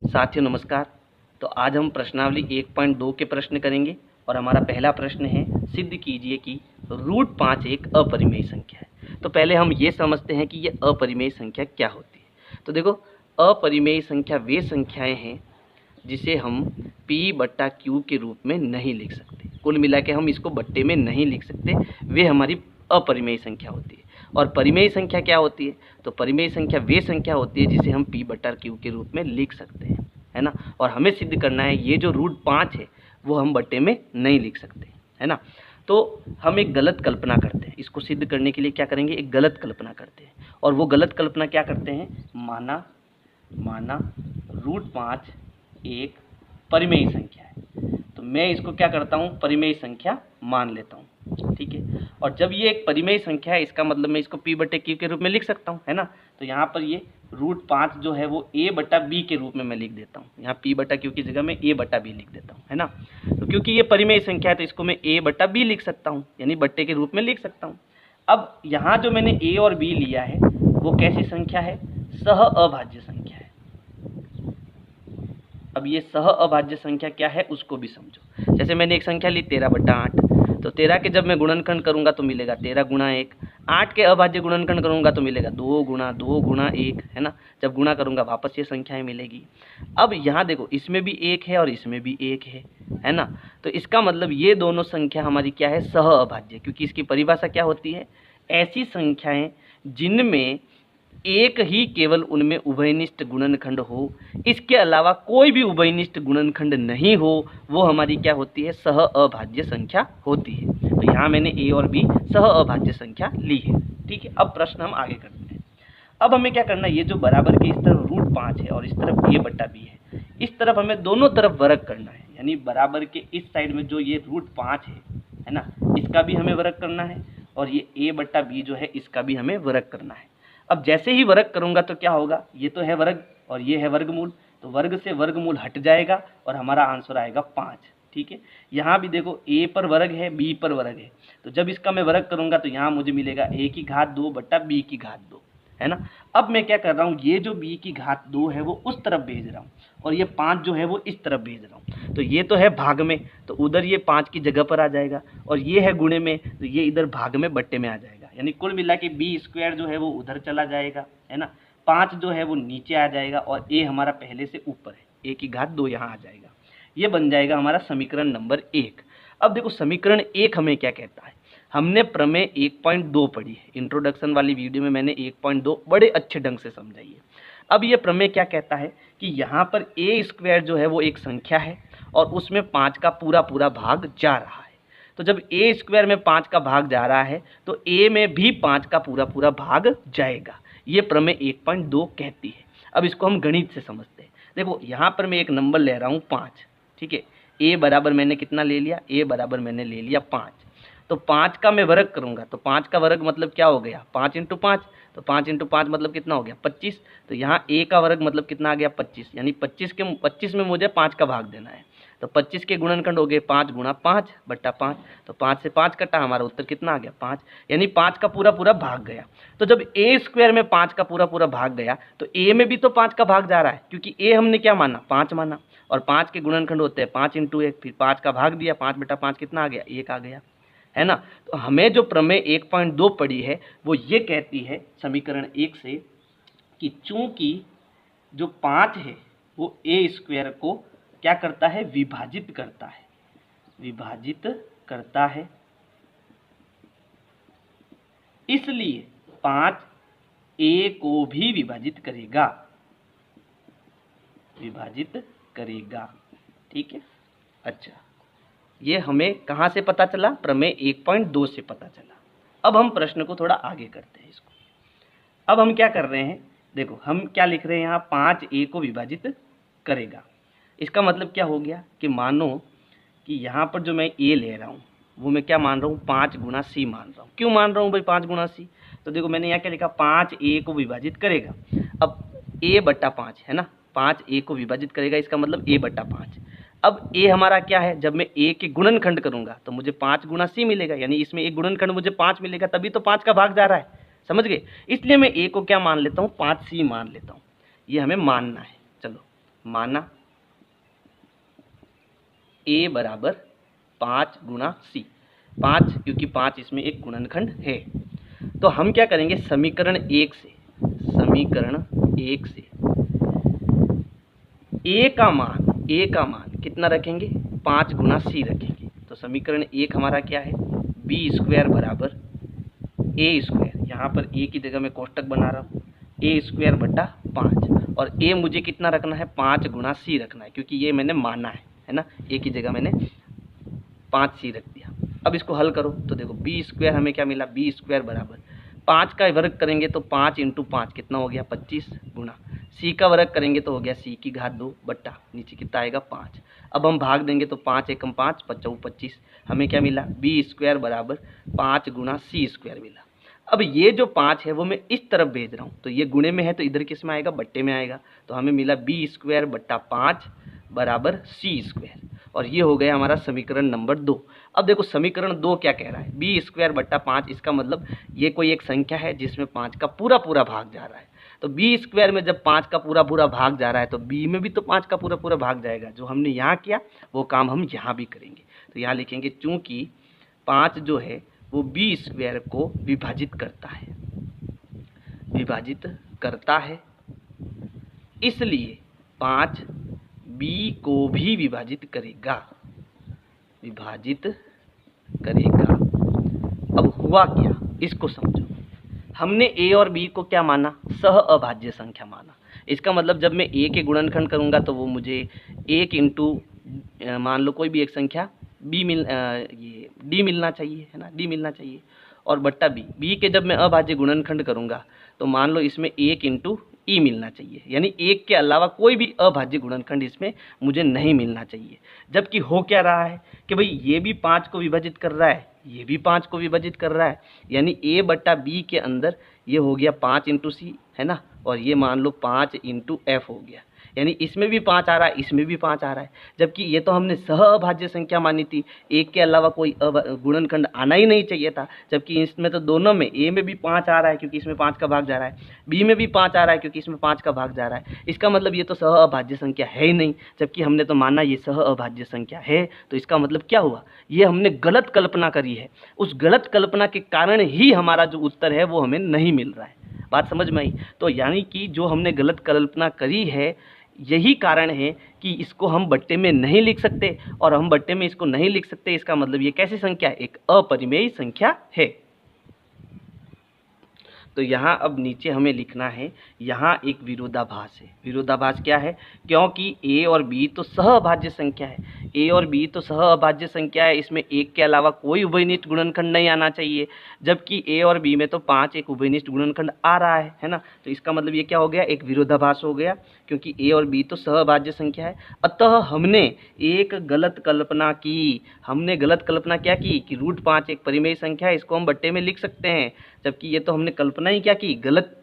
साथियों नमस्कार। तो आज हम प्रश्नावली 1.2 के प्रश्न करेंगे और हमारा पहला प्रश्न है, सिद्ध कीजिए कि √5 एक अपरिमेय संख्या है। तो पहले हम ये समझते हैं कि ये अपरिमेय संख्या क्या होती है। तो देखो, अपरिमेय संख्या वे संख्याएं हैं जिसे हम P/Q के रूप में नहीं लिख सकते। कुल मिला के हम इसको बट्टे में नहीं लिख सकते, वे हमारी अपरिमेय संख्या होती है। और परिमेय संख्या क्या होती है? तो परिमेय संख्या वे संख्या होती है जिसे हम P/Q के रूप में लिख सकते हैं, है ना। और हमें सिद्ध करना है ये जो √5 है वो हम बट्टे में नहीं लिख सकते, है ना। तो हम एक गलत कल्पना करते हैं। इसको सिद्ध करने के लिए क्या करेंगे, एक गलत कल्पना करते हैं। और वो गलत कल्पना क्या करते हैं, माना √5 एक परिमेय संख्या है, तो मैं इसको क्या करता हूँ, परिमेय संख्या मान लेता हूँ, ठीक है। और जब ये एक परिमेय संख्या है, इसका मतलब मैं इसको P/Q के रूप में लिख सकता हूँ, है ना। तो यहाँ पर ये √5 जो है वो A/B के रूप में मैं लिख देता हूँ। यहाँ P/Q की जगह मैं A/B लिख देता हूँ, है ना। तो क्योंकि ये परिमेय संख्या है तो इसको मैं A/B लिख सकता हूँ, यानी बट्टे के रूप में लिख सकता हूँ। अब यहाँ जो मैंने A और B लिया है वो कैसी संख्या है, सह अभाज्य संख्या है। अब ये सह अभाज्य संख्या क्या है उसको भी समझो। जैसे मैंने एक संख्या ली 13/8, तो 13 के जब मैं गुणनखंड करूंगा तो मिलेगा 13 गुणा 1। 8 के अभाज्य गुणनखंड करूंगा तो मिलेगा 2 गुणा 2 गुणा 1, है ना। जब गुणा करूंगा वापस ये संख्याएं मिलेगी। अब यहाँ देखो, इसमें भी 1 है और इसमें भी 1 है ना। तो इसका मतलब ये दोनों संख्या हमारी क्या है, सह अभाज्य। क्योंकि इसकी परिभाषा क्या होती है, ऐसी संख्याएं जिनमें एक ही केवल उनमें उभयनिष्ठ गुणनखंड हो, इसके अलावा कोई भी उभयनिष्ठ गुणनखंड नहीं हो, वो हमारी क्या होती है, सह अभाज्य संख्या होती है। तो यहाँ मैंने A और B सह अभाज्य संख्या ली है, ठीक है। अब प्रश्न हम आगे करते हैं। अब हमें क्या करना है, ये जो बराबर के इस तरफ √5 है और इस तरफ A/B है, इस तरफ हमें दोनों तरफ वर्ग करना है। यानी बराबर के इस साइड में जो ये √5 है ना, इसका भी हमें वर्ग करना है, और ये A/B जो है इसका भी हमें वर्ग करना है। अब जैसे ही वर्ग करूंगा तो क्या होगा, ये तो है वर्ग और ये है वर्गमूल, तो वर्ग से वर्गमूल हट जाएगा और हमारा आंसर आएगा 5, ठीक है। यहाँ भी देखो A पर वर्ग है, B पर वर्ग है, तो जब इसका मैं वर्ग करूंगा तो यहाँ मुझे मिलेगा A⁴ B⁴ है ना। अब मैं क्या कर रहा हूँ, ये जो B⁴ है वो उस तरफ भेज रहा हूँ और ये 5 जो है वो इस तरफ भेज रहा हूँ। तो ये तो है भाग में, तो उधर ये 5 की जगह पर आ जाएगा, और ये है गुणे में, तो ये इधर भाग में बट्टे में आ जाएगा। यानी कुल मिला के B² जो है वो उधर चला जाएगा, है ना। 5 जो है वो नीचे आ जाएगा और A हमारा पहले से ऊपर है, A⁴ यहाँ आ जाएगा। ये बन जाएगा हमारा समीकरण नंबर 1। अब देखो समीकरण 1 हमें क्या कहता है, हमने प्रमेय 1.2 पढ़ी है। इंट्रोडक्शन वाली वीडियो में मैंने 1.2 बड़े अच्छे ढंग से समझाई है। अब ये प्रमेय क्या कहता है कि यहाँ पर A² जो है वो एक संख्या है और उसमें 5 का पूरा पूरा भाग जा रहा है। तो जब A² में 5 का भाग जा रहा है तो A में भी 5 का पूरा पूरा भाग जाएगा। ये प्रमेय 1.2 कहती है। अब इसको हम गणित से समझते हैं। देखो यहाँ पर मैं एक नंबर ले रहा हूँ 5, ठीक है। A बराबर मैंने कितना ले लिया, A बराबर मैंने ले लिया 5। तो 5 का मैं वर्ग करूंगा तो 5 का वर्ग मतलब क्या हो गया, 5 × 5। तो 5 × 5 मतलब कितना हो गया, 25। तो यहाँ A का वर्ग मतलब कितना आ गया, 25। यानी 25 में मुझे 5 का भाग देना है। तो 25 के गुणनखंड हो गए 5 × 5/5। तो 5 से 5 कटा, हमारा उत्तर कितना आ गया, 5। यानी 5 का पूरा पूरा भाग गया। तो जब A² में 5 का पूरा पूरा भाग गया तो A में भी तो 5 का भाग जा रहा है, क्योंकि A हमने क्या माना, 5 माना, और 5 के गुणनखंड होते हैं 5 × 1, फिर 5 का भाग दिया, 5/5 कितना आ गया, 1 आ गया, है ना। तो हमें जो प्रमेय 1.2 पढ़ी है वो ये कहती है समीकरण 1 से कि चूंकि जो 5 है वो A² को क्या करता है, विभाजित करता है, इसलिए 5 A को भी विभाजित करेगा, ठीक है। अच्छा, ये हमें कहाँ से पता चला, प्रमेय 1.2 से पता चला। अब हम प्रश्न को थोड़ा आगे करते हैं इसको। अब हम क्या कर रहे हैं, देखो हम क्या लिख रहे हैं यहाँ, 5 A को विभाजित करेगा। इसका मतलब क्या हो गया कि मानो कि यहाँ पर जो मैं A ले रहा हूँ वो मैं क्या मान रहा हूँ, 5 × C मान रहा हूँ। क्यों मान रहा हूँ भाई 5 × C, तो देखो मैंने यहाँ क्या लिखा, 5 A को विभाजित करेगा। अब A/5 है ना, 5 A को विभाजित करेगा, इसका मतलब A/5। अब A हमारा क्या है, जब मैं A के गुणनखंड करूंगा तो मुझे 5 × C मिलेगा, यानी इसमें एक गुणनखंड मुझे 5 मिलेगा, तभी तो 5 का भाग जा रहा है, समझ गए। इसलिए मैं A को क्या मान लेता हूँ, 5C मान लेता हूँ। ये हमें मानना है। चलो माना a बराबर 5 गुणा c, 5 क्योंकि 5 इसमें एक गुणनखंड है। तो हम क्या करेंगे, समीकरण 1 से a का मान कितना रखेंगे, 5 गुणा c रखेंगे। तो समीकरण 1 हमारा क्या है, b स्क्वायर बराबर a स्क्वायर, यहाँ पर a की जगह मैं कोष्टक बना रहा हूँ, a स्क्वायर बटा 5, और a मुझे कितना रखना है, 5 गुणा c रखना है, क्योंकि ये मैंने माना है ना, a की जगह मैंने 5c रख दिया। अब इसको हल करो तो देखो b स्क्वायर हमें क्या मिला, b स्क्वायर बराबर 5 का वर्ग करेंगे तो 5 इंटू 5 कितना हो गया, 25 गुणा c का वर्ग करेंगे तो हो गया c की घात 2 बट्टा नीचे कितना आएगा 5। अब हम भाग देंगे तो 5 एकम 5, 5 25, हमें क्या मिला, b स्क्वायर बराबर 5 गुणा c स्क्वायर मिला। अब ये जो 5 है वो मैं इस तरफ भेज रहा हूँ, तो ये गुणे में है तो इधर किस में आएगा, बट्टे में आएगा। तो हमें मिला b स्क्वायर बट्टा 5 बराबर c स्क्वायर, और ये हो गया हमारा समीकरण नंबर 2। अब देखो समीकरण 2 क्या कह रहा है, b स्क्वायर बट्टा 5, इसका मतलब ये कोई एक संख्या है जिसमें 5 का पूरा भाग जा रहा है। तो b स्क्वायर में जब 5 का पूरा भाग जा रहा है तो b में भी तो 5 का पूरा भाग जाएगा। जो हमने यहाँ किया वो काम हम यहाँ भी करेंगे। तो यहाँ लिखेंगे चूंकि 5 जो है वो b स्क्वायर को विभाजित करता है, इसलिए 5 b को भी विभाजित करेगा। अब हुआ क्या, इसको समझो। हमने a और b को क्या माना, सह अभाज्य संख्या माना। इसका मतलब जब मैं a के गुणनखंड करूंगा तो वो मुझे 1 इंटू मान लो कोई भी एक संख्या d मिलना चाहिए, है ना, d मिलना चाहिए, और बट्टा b के जब मैं अभाज्य गुणनखंड करूंगा तो मान लो इसमें 1 इंटू ई मिलना चाहिए, यानी 1 के अलावा कोई भी अभाज्य गुणनखंड इसमें मुझे नहीं मिलना चाहिए। जबकि हो क्या रहा है कि भाई ये भी 5 को विभाजित कर रहा है, ये भी 5 को विभाजित कर रहा है, यानी a बट्टा b के अंदर ये हो गया 5 इंटू सी, है ना, और ये मान लो 5 इंटू एफ हो गया, यानी इसमें भी 5 आ रहा है, इसमें भी 5 आ रहा है। जबकि ये तो हमने सह अभाज्य संख्या मानी थी, 1 के अलावा कोई गुणनखंड आना ही नहीं चाहिए था। जबकि इसमें तो दोनों में a में भी 5 आ रहा है क्योंकि इसमें 5 का भाग जा रहा है, b में भी 5 आ रहा है क्योंकि इसमें 5 का भाग जा रहा है। इसका मतलब ये तो सह अभाज्य संख्या है ही नहीं, जबकि हमने तो माना ये सह अभाज्य संख्या है। तो इसका मतलब क्या हुआ, ये हमने गलत कल्पना करी है। उस गलत कल्पना के कारण ही हमारा जो उत्तर है वो हमें नहीं मिल रहा है। बात समझ में आई? तो यानी कि जो हमने गलत कल्पना करी है यही कारण है कि इसको हम बट्टे में नहीं लिख सकते, और हम बट्टे में इसको नहीं लिख सकते, इसका मतलब ये कैसी संख्या है, एक अपरिमेय संख्या है। तो यहाँ अब नीचे हमें लिखना है, यहाँ एक विरोधाभास है। विरोधाभास क्या है, क्योंकि a और b तो सहअभाज्य संख्या है, a और b तो सहअभाज्य संख्या है, इसमें 1 के अलावा कोई उभयनिष्ठ गुणनखंड नहीं आना चाहिए। जबकि a और b में तो 5 एक उभयनिष्ठ गुणनखंड आ रहा है ना। तो इसका मतलब ये क्या हो गया, एक विरोधाभास हो गया, क्योंकि a और b तो सहअभाज्य संख्या है। अतः हमने एक गलत कल्पना की। हमने गलत कल्पना क्या की कि √5 एक परिमेय संख्या है, इसको हम बट्टे में लिख सकते हैं। जबकि ये तो हमने कल्पना ही क्या की, गलत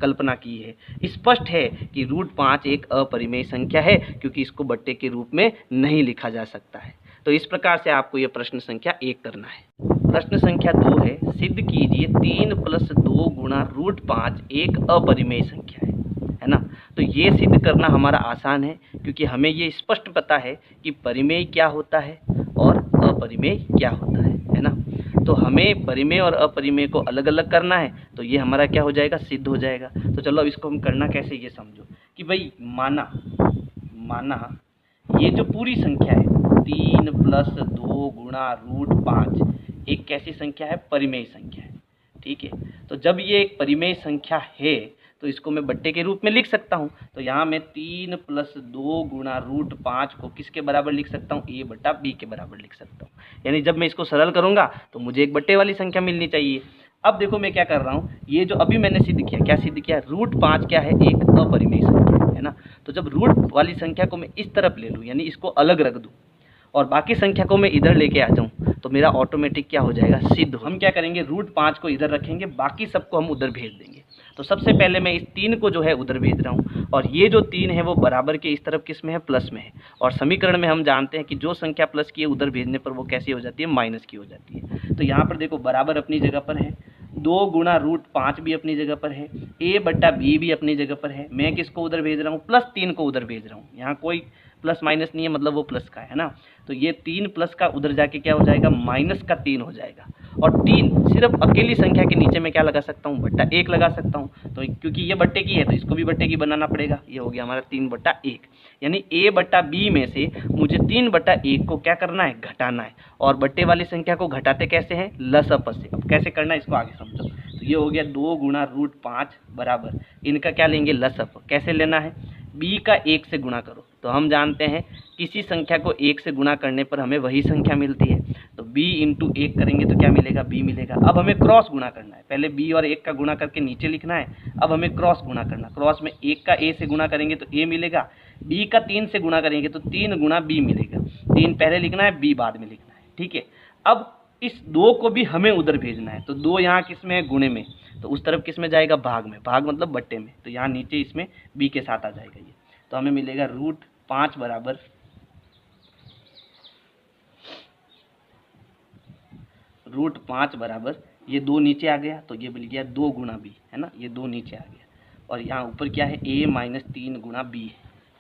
कल्पना की है। स्पष्ट है कि √5 एक अपरिमेय संख्या है, क्योंकि इसको बट्टे के रूप में नहीं लिखा जा सकता है। तो इस प्रकार से आपको यह प्रश्न संख्या 1 करना है। प्रश्न संख्या 2 है, सिद्ध कीजिए 3 + 2 गुणा √5 एक अपरिमेय संख्या है ना। तो ये सिद्ध करना हमारा आसान है, क्योंकि हमें ये स्पष्ट पता है कि परिमेय क्या होता है और अपरिमेय क्या होता है ना। तो हमें परिमेय और अपरिमेय को अलग अलग करना है, तो ये हमारा क्या हो जाएगा, सिद्ध हो जाएगा। तो चलो अब इसको हम करना कैसे ये समझो कि भाई माना ये जो पूरी संख्या है 3 + 2 गुणा √5 एक कैसी संख्या है, परिमेय संख्या है। ठीक है, तो जब ये एक परिमेय संख्या है तो इसको मैं बट्टे के रूप में लिख सकता हूँ। तो यहाँ मैं 3 + 2 गुणा √5 को किसके बराबर लिख सकता हूँ, a बटा b के बराबर लिख सकता हूँ। यानी जब मैं इसको सरल करूँगा तो मुझे एक बट्टे वाली संख्या मिलनी चाहिए। अब देखो मैं क्या कर रहा हूँ, ये जो अभी मैंने सिद्ध किया, क्या सिद्ध किया, √5 क्या है, एक अपरिमेय संख्या है ना। तो जब रूट वाली संख्या को मैं इस तरफ ले लूँ, यानी इसको अलग रख दूँ, और बाकी संख्या को मैं इधर लेके आ जाऊँ, तो मेरा ऑटोमेटिक क्या हो जाएगा, सिद्ध। हम क्या करेंगे, √5 को इधर रखेंगे, बाकी सबको हम उधर भेज देंगे। तो सबसे पहले मैं इस 3 को जो है उधर भेज रहा हूँ, और ये जो 3 है वो बराबर के इस तरफ किस में है, प्लस में है। और समीकरण में हम जानते हैं कि जो संख्या प्लस की है उधर भेजने पर वो कैसी हो जाती है, माइनस की हो जाती है। तो यहाँ पर देखो बराबर अपनी जगह पर है, 2 गुणा √5 भी अपनी जगह पर है, a बट्टा b भी अपनी जगह पर है। मैं किसको उधर भेज रहा हूँ? +3 को उधर भेज रहा हूँ। यहाँ कोई प्लस माइनस नहीं है, मतलब वो प्लस का है ना। तो ये 3 प्लस का उधर जाके क्या हो जाएगा? -3 हो जाएगा। और 3 सिर्फ अकेली संख्या के नीचे में क्या लगा सकता हूँ? बट्टा 1 लगा सकता हूँ। तो क्योंकि ये बट्टे की है तो इसको भी बट्टे की बनाना पड़ेगा। ये हो गया हमारा 3/1, यानी a बट्टा b में से मुझे 3/1 को क्या करना है? घटाना है। और बट्टे वाली संख्या को घटाते कैसे हैं? लसअप से। अब कैसे करना है इसको आगे समझो। तो ये हो गया 2 गुणा √5 बराबर, इनका क्या लेंगे? लसअप। कैसे लेना है? b का 1 से गुणा करो। तो हम जानते हैं किसी संख्या को 1 से गुणा करने पर हमें वही संख्या मिलती है। तो b इंटू 1 करेंगे तो क्या मिलेगा? b मिलेगा। अब हमें क्रॉस गुणा करना है। पहले b और 1 का गुणा करके नीचे लिखना है, अब हमें क्रॉस गुणा करना। क्रॉस में 1 का a से गुणा करेंगे तो a मिलेगा, b का 3 से गुणा करेंगे तो 3 गुणा b मिलेगा। 3 पहले लिखना है, b बाद में लिखना है, ठीक है। अब इस 2 को भी हमें उधर भेजना है। तो 2 यहाँ किस में है? गुणे में। तो उस तरफ किस में जाएगा? भाग में। भाग मतलब बट्टे में। तो यहाँ नीचे इसमें b के साथ आ जाएगा ये। तो हमें मिलेगा √5 बराबर √5 बराबर, ये 2 नीचे आ गया तो ये मिल गया 2 गुणा b, है ना। ये 2 नीचे आ गया और यहाँ ऊपर क्या है? a - 3 गुणा b है,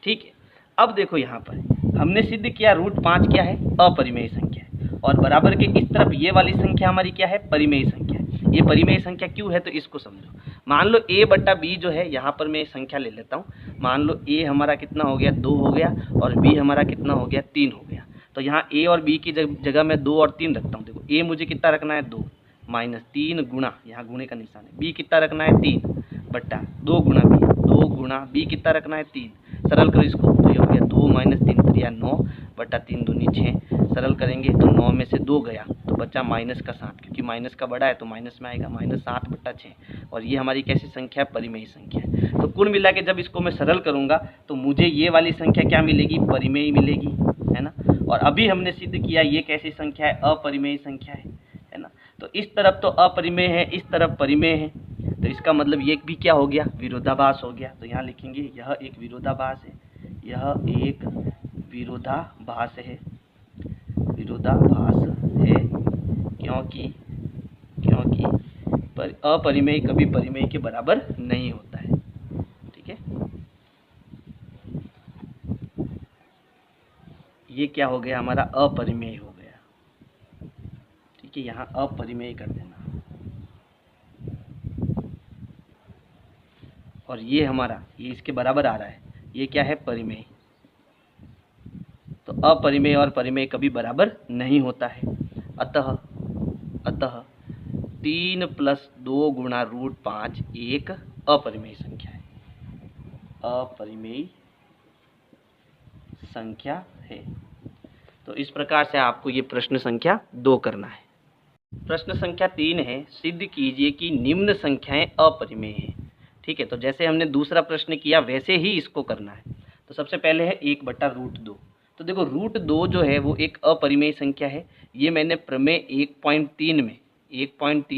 ठीक है। अब देखो यहाँ पर हमने सिद्ध किया √5 क्या है? अपरिमेय संख्या है। और बराबर के इस तरफ ये वाली संख्या हमारी क्या है? परिमेय संख्या है। ये परिमेय संख्या क्यों है? तो इसको समझो। मान लो a बट्टा b जो है, यहाँ पर मैं संख्या ले लेता हूँ। मान लो a हमारा कितना हो गया? 2 हो गया और b हमारा कितना हो गया? 3 हो गया। तो यहाँ a और b की जगह मैं 2 और 3 रखता हूँ। देखो a मुझे कितना रखना है? 2 -3 गुणा, यहाँ गुणे का निशान है, b कितना रखना है? 3 बट्टा 2 गुणा b, 2 गुणा b कितना रखना है? 3। सरल करो इसको तो ये हो गया 2 - 3 3 9 बट्टा 3 दूनी 6। सरल करेंगे तो 9 में से 2 गया तो बचा -7, क्योंकि माइनस का बड़ा है तो माइनस में आएगा, -7/6। और ये हमारी कैसी संख्या है? परिमेय संख्या है। तो कुल मिला के जब इसको मैं सरल करूँगा तो मुझे ये वाली संख्या क्या मिलेगी? परिमेय मिलेगी, है ना। और अभी हमने सिद्ध किया ये कैसी संख्या है? अपरिमेय संख्या है ना। तो इस तरफ तो अपरिमेय है, इस तरफ परिमेय है, तो इसका मतलब ये भी क्या हो गया? विरोधाभास हो गया। तो यहाँ लिखेंगे यह एक विरोधाभास है, यह एक विरोधाभास है, विरोधाभास है, क्योंकि अपरिमेय कभी परिमेय के बराबर नहीं होता है, ठीक है। ये क्या हो गया? हमारा अपरिमेय हो गया, ठीक है। यहाँ अपरिमेय कर देना। और ये हमारा ये इसके बराबर आ रहा है, ये क्या है? परिमेय। तो अपरिमेय और परिमेय कभी बराबर नहीं होता है। अतः 3 + 2 गुणा √5 एक अपरिमेय संख्या है, अपरिमेय संख्या है। तो इस प्रकार से आपको ये प्रश्न संख्या 2 करना है। प्रश्न संख्या 3 है, सिद्ध कीजिए कि निम्न संख्याएं अपरिमेय हैं। ठीक है, तो जैसे हमने दूसरा प्रश्न किया वैसे ही इसको करना है। तो सबसे पहले है 1/√2। तो देखो √2 जो है वो एक अपरिमेय संख्या है। ये मैंने प्रमेय 1.3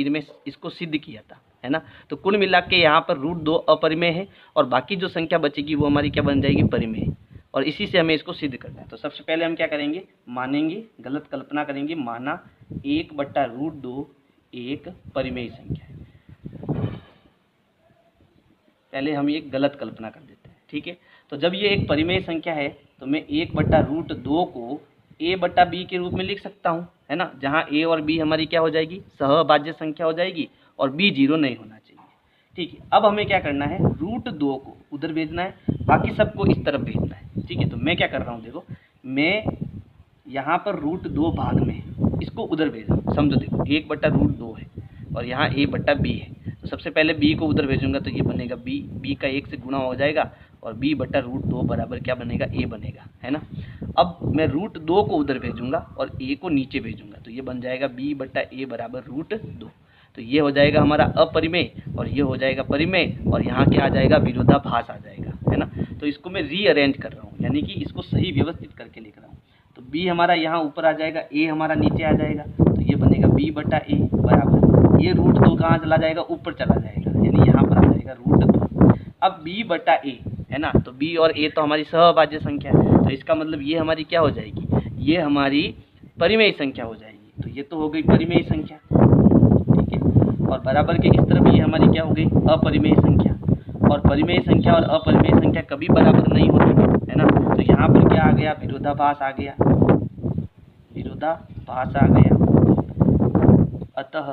में इसको सिद्ध किया था, है ना। तो कुल मिला के यहाँ पर √2 अपरिमेय है और बाकी जो संख्या बचेगी वो हमारी क्या बन जाएगी? परिमेय। और इसी से हमें इसको सिद्ध करना है। तो सबसे पहले हम क्या करेंगे? मानेंगे, गलत कल्पना करेंगे। माना 1/√2 एक परिमेय संख्या है। पहले हम एक गलत कल्पना कर देते हैं, ठीक है। तो जब ये एक परिमेय संख्या है तो मैं 1/√2 को a/b के रूप में लिख सकता हूँ, है ना। जहाँ a और b हमारी क्या हो जाएगी? सहभाज्य संख्या हो जाएगी और b 0 नहीं होना चाहिए, ठीक है। अब हमें क्या करना है? √2 को उधर भेजना है, बाकी सबको इस तरफ भेजना है, ठीक है। तो मैं क्या कर रहा हूँ? देखो मैं यहाँ पर √2 भाग में इसको उधर भेज रहा हूँ। समझो, देखो 1/√2 है और यहाँ a/b है। तो सबसे पहले b को उधर भेजूंगा तो ये बनेगा b का 1 से गुणा हो जाएगा और b/√2 बराबर क्या बनेगा? a बनेगा, है ना। अब मैं √2 को उधर भेजूंगा और a को नीचे भेजूंगा तो ये बन जाएगा b/a बराबर √2। तो ये हो जाएगा हमारा अपरिमेय और ये हो जाएगा परिमेय और यहाँ क्या आ जाएगा? विरोधाभास आ जाएगा, है ना। तो इसको मैं रीअरेंज कर रहा हूँ, यानी कि इसको सही व्यवस्थित करके लिख रहा हूँ। तो b हमारा यहाँ ऊपर आ जाएगा, a हमारा नीचे आ जाएगा, तो ये बनेगा b/a बराबर ये √2 कहाँ चला जाएगा? ऊपर चला जाएगा, यानी यहाँ पर आ जाएगा √2। अब b/a, है ना। तो b और a तो हमारी सहभाज्य संख्या है, तो इसका मतलब ये हमारी क्या हो जाएगी? ये हमारी परिमेय संख्या हो जाएगी। तो ये तो हो गई परिमेय संख्या, ठीक है। और बराबर के इस तरफ ये हमारी क्या हो गई अपरिमेय संख्या। और परिमेय संख्या और अपरिमेय संख्या कभी बराबर नहीं होती है ना। तो यहाँ पर क्या आ गया, विरोधाभास आ गया, विरोधाभास आ गया। अतः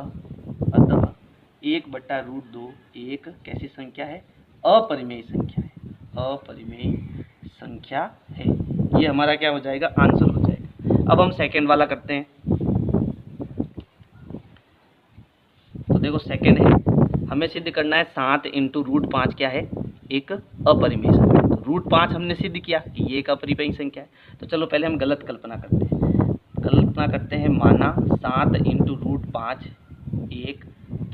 1/√2 एक कैसी संख्या है, अपरिमेय संख्या है, अपरिमेय संख्या है। ये हमारा क्या हो जाएगा, आंसर हो जाएगा। अब हम सेकंड वाला करते हैं। तो देखो सेकंड है, हमें सिद्ध करना है 7 × √5 क्या है, एक अपरिमेय संख्या। तो √5 हमने सिद्ध किया कि ये एक अपरिमेय संख्या है। तो चलो पहले हम गलत कल्पना करते हैं, माना 7 × √5 एक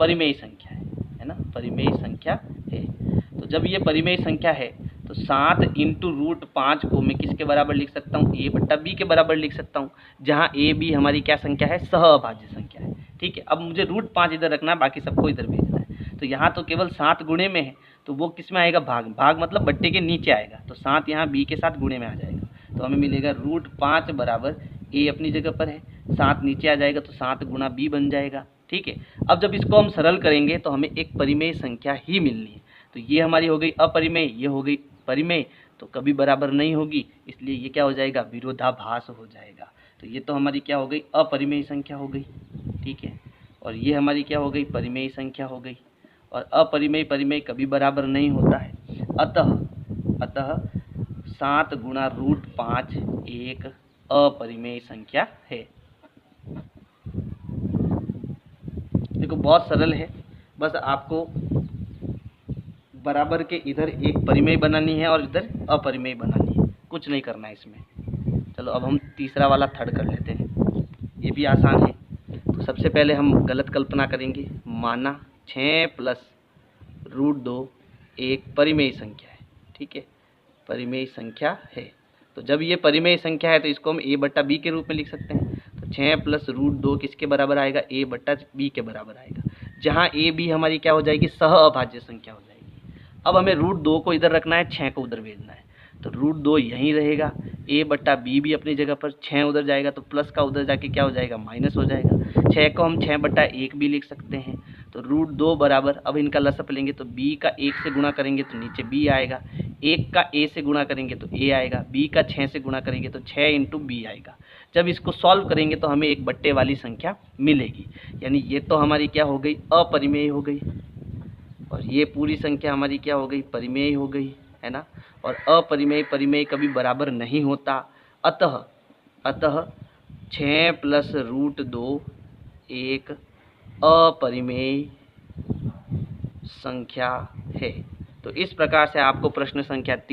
परिमेय संख्या है ना, परिमेय संख्या है। तो जब ये परिमेय संख्या है तो 7 × √5 को मैं किसके बराबर लिख सकता हूँ, a/b के बराबर लिख सकता हूँ, जहाँ a b हमारी क्या संख्या है, सह अभाज्य संख्या है। ठीक है, अब मुझे √5 इधर रखना है, बाकी सबको इधर भेजना है। तो यहाँ तो केवल 7 गुणे में है, तो वो किस में आएगा, भाग मतलब बट्टे के नीचे आएगा। तो 7 यहाँ b के साथ गुणे में आ जाएगा, तो हमें मिलेगा √5 बराबर a अपनी जगह पर है, 7 नीचे आ जाएगा तो 7 × b बन जाएगा। ठीक है, अब जब इसको हम सरल करेंगे तो हमें एक परिमेय संख्या ही मिलनी है। तो ये हमारी हो गई अपरिमेय, ये हो गई परिमेय, तो कभी बराबर नहीं होगी, इसलिए ये क्या हो जाएगा, विरोधाभास हो जाएगा। तो ये तो हमारी क्या हो गई, अपरिमेय संख्या हो गई। ठीक है, और ये हमारी क्या हो गई, परिमेय संख्या हो गई। और अपरिमेय परिमेय कभी बराबर नहीं होता है। अतः 7 × √5 एक अपरिमेय संख्या है। देखो बहुत सरल है, बस आपको बराबर के इधर एक परिमेय बनानी है और इधर अपरिमेय बनानी है, कुछ नहीं करना है इसमें। चलो अब हम तीसरा वाला थर्ड कर लेते हैं, ये भी आसान है। तो सबसे पहले हम गलत कल्पना करेंगे, माना 6 + √2 एक परिमेय संख्या है। ठीक है, परिमेय संख्या है। तो जब ये परिमेय संख्या है तो इसको हम a/b के रूप में लिख सकते हैं। तो 6 + √2 किसके बराबर आएगा, a/b के बराबर आएगा, जहाँ a b हमारी क्या हो जाएगी, सह अभाज्य संख्या हो जाएगी। अब हमें √2 को इधर रखना है, 6 को उधर भेजना है। तो √2 यहीं रहेगा, a/b भी अपनी जगह पर, 6 उधर जाएगा तो प्लस का उधर जाके क्या हो जाएगा, माइनस हो जाएगा। 6 को हम 6/1 भी लिख सकते हैं। तो √2 बराबर, अब इनका लसअप लेंगे तो b का 1 से गुणा करेंगे तो नीचे b आएगा, 1 का a से गुणा करेंगे तो a आएगा, b का 6 से गुणा करेंगे तो 6 × b आएगा। जब इसको सॉल्व करेंगे तो हमें एक बट्टे वाली संख्या मिलेगी, यानी ये तो हमारी क्या हो गई, अपरिमेय हो गई, और ये पूरी संख्या हमारी क्या हो गई, परिमेय हो गई, है ना। और अपरिमेय परिमेय कभी बराबर नहीं होता। अतः 6 + √2 एक अपरिमेय संख्या है। तो इस प्रकार से आपको प्रश्न संख्या 3